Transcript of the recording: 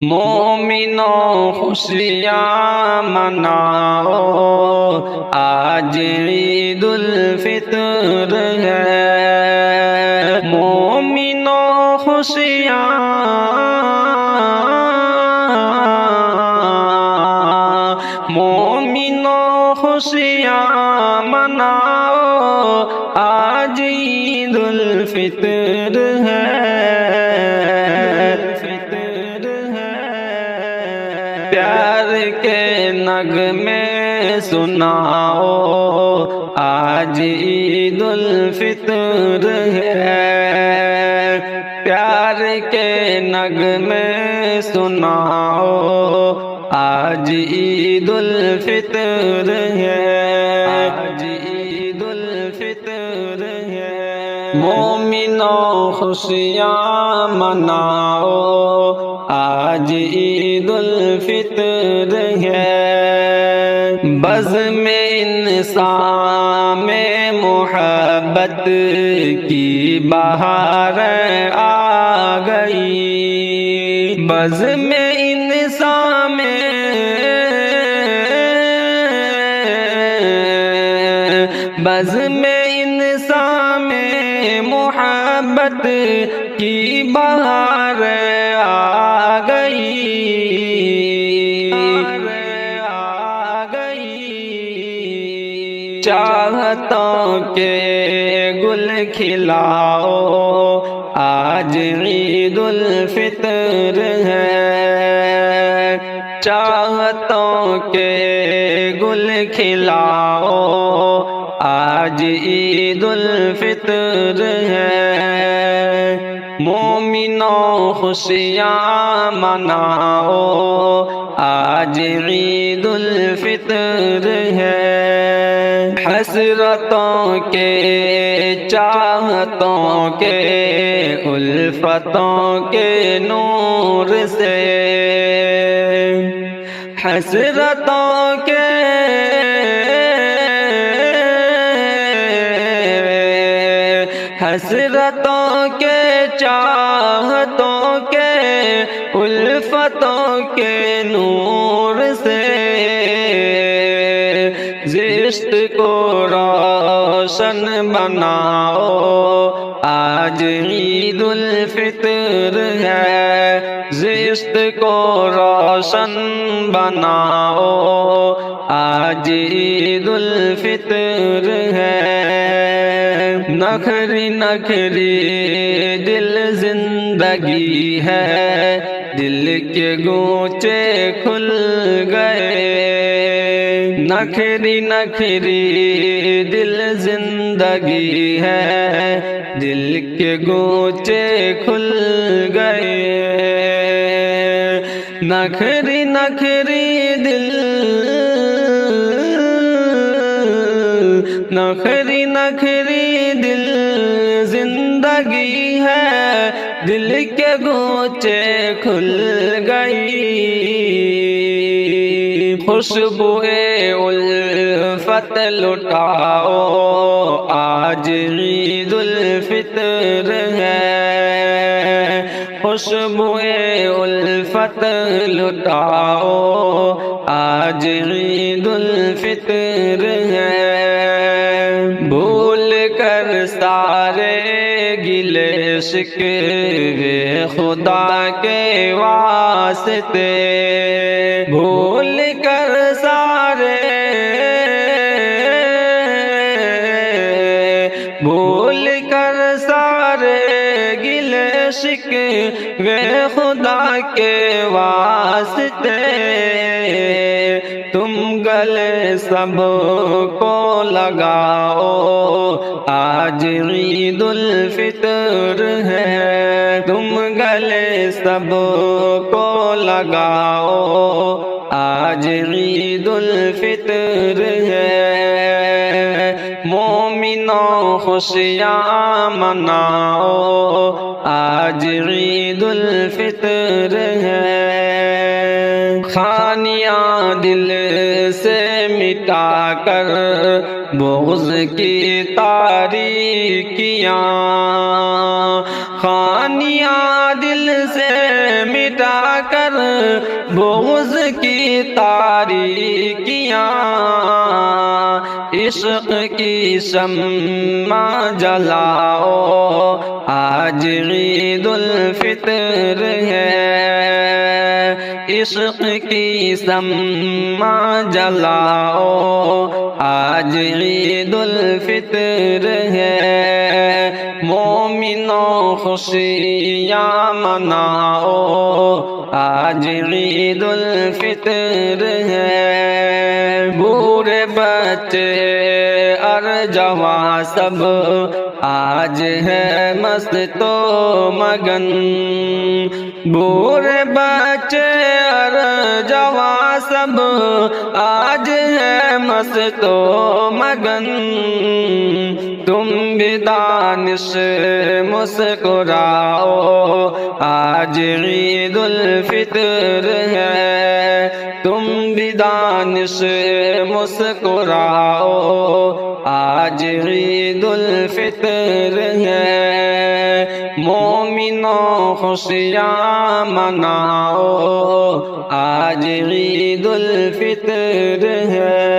مومنوں خوشیاں مناؤ، آج عید الفطر ہے۔ مومنوں خوشیاں مناؤ، آج عید الفطر ہے۔ پیار کے نغمے سناؤ، آج عید الفطر ہے۔ پیار کے نغمے سناؤ، آج عید الفطر ہے۔ آج عید الفطر ہے۔ مومنوں خوشیاں مناؤ، آج عید الفطر ہے۔ بزم انسان میں محبت کی بہار آ گئی۔ بزم انسان میں محبت کی بہار آ گئی۔ چاہتوں کے گل کھلاؤ، آج عید الفطر ہے۔ چاہتوں کے گل کھلاؤ، آج عید الفطر ہے۔ مومنوں خوشیاں مناؤ، آج عید الفطر ہے۔ حسرتوں کے چاہتوں کے الفتوں کے نور سے، حسرتوں کے چاہتوں کے الفتوں کے نور سے، زشت کو روشن بناؤ، آج عید الفطر ہے۔ زشت کو روشن بناؤ، آج عید الفطر ہے۔ نخری نخری دل زندگی ہے، دل کے گونچے کھل گئے۔ نخری نخری دل زندگی ہے، دل کے گونچے کھل گئے۔ نخری نخری دل، نخری نخری دل زندگی ہے، دل کے گونچے کھل گئی۔ خوشبوئے الفت لٹاؤ، آج عید الفطر ہے۔ خوشبوئے الفت لٹاؤ، آج عید الفطر ہے۔ بھول کر سارے گلے شکوے خدا کے واسطے، بھول کر سارے گلے شکوے خدا کے واسطے، تم گلے سب کو لگاؤ، آج عید الفطر ہے۔ تم گلے سب کو لگاؤ، آج عید الفطر ہے۔ مومنوں خوشیاں مناؤ، آج عید الفطر ہے۔ خانیاں دل سے مٹا کر بغض کی تاریکیاں، خانیاں دل سے مٹا کر بغض کی تاریکیاں، عشق کی شمع جلاؤ آج عید الفطر ہے، عشق کی شمع جلاؤ آج عید الفطر ہے، مومنوں خوشیاں مناؤ آج عید الفطر ہے، بوڑھے بچے اور جوان سب آج ہے مست و مگن، بوڑھے بچے اور جوان سب آج ہے مست و مگن، تم بھی دانش مسکراؤ آج عید الفطر ہے، تم بھی دانش مسکراؤ آج عید الفطر ہے، مومنوں خوشیاں مناؤ آج عید الفطر ہے۔